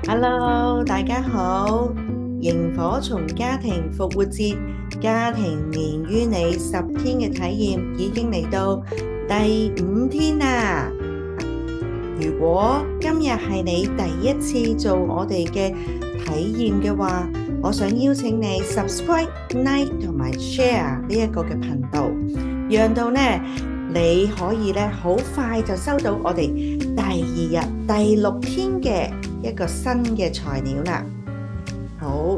Hello，大家好！螢火蟲家庭復活節家庭連於你10天嘅體驗已經嚟到第5天啦。如果今日係你第一次做我哋嘅體驗嘅話，我想邀請你 subscribe、like 同埋 share 呢一個嘅頻道，讓到你可以好快就收到我哋第2日第6天嘅一個新嘅材料啦。好，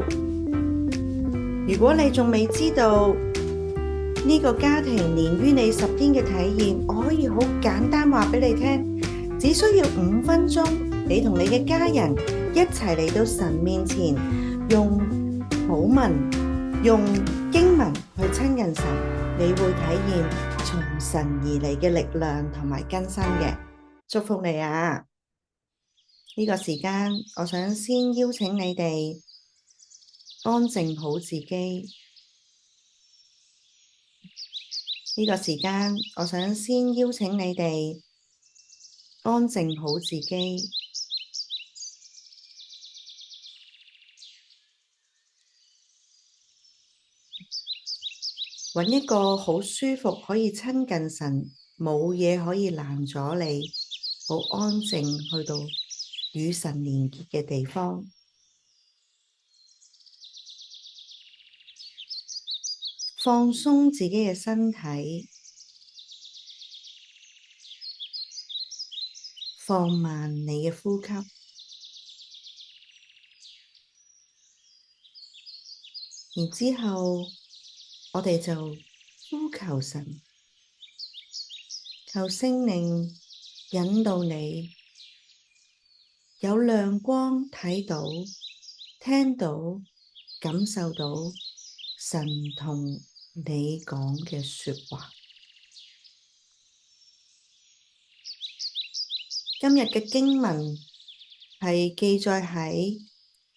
如果你仲未知道呢個家庭連於你10天嘅體驗，我可以好簡單話俾你聽，只需要5分鐘，你同你嘅家人一齊嚟到神面前，用禱文、用經文去親近神，你會體驗從神而嚟嘅力量同埋更新嘅。祝福你啊！呢個時間，我想先邀請你哋安靜好自己。呢個時間，我想先邀請你哋安靜好自己。揾一個好舒服可以親近神，冇嘢可以攔阻你，好安靜去到與神連結嘅地方。放鬆自己嘅身體，放慢你嘅呼吸，然之後我哋就呼求神，求聖靈引導你，有亮光睇到、聽到、感受到神同你講嘅說話。今日嘅經文係記載喺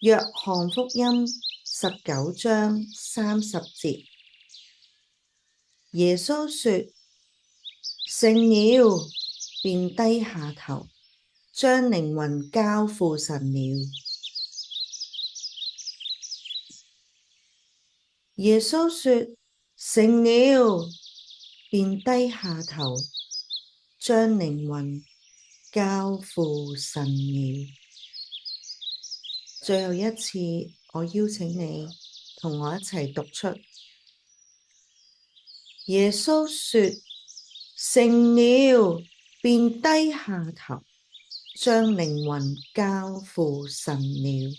約翰福音19章30節。耶穌說：成了，便低下頭，將靈魂交付神了。耶穌說：成了，便低下頭，將靈魂交付神了。最後一次，我邀請你同我一齊讀出。耶穌說：成了，便低下頭，將靈魂交付神了。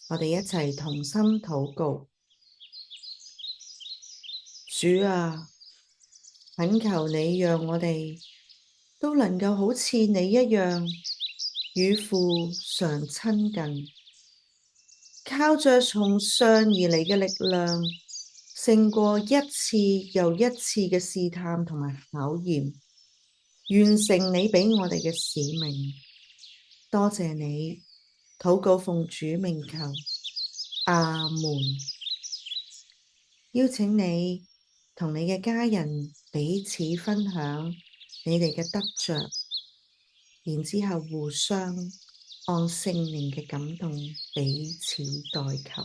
我哋一齊同心禱告。主啊，懇求你讓我哋都能夠好似你一樣，與父常親近，靠着從上而嚟嘅力量，勝過一次又一次嘅試探同埋考驗，完成你畀我哋嘅使命。多謝你，禱告奉主名求，阿門。邀請你同你嘅家人彼此分享你哋嘅得着，然之後互相按聖靈嘅感動彼此代求。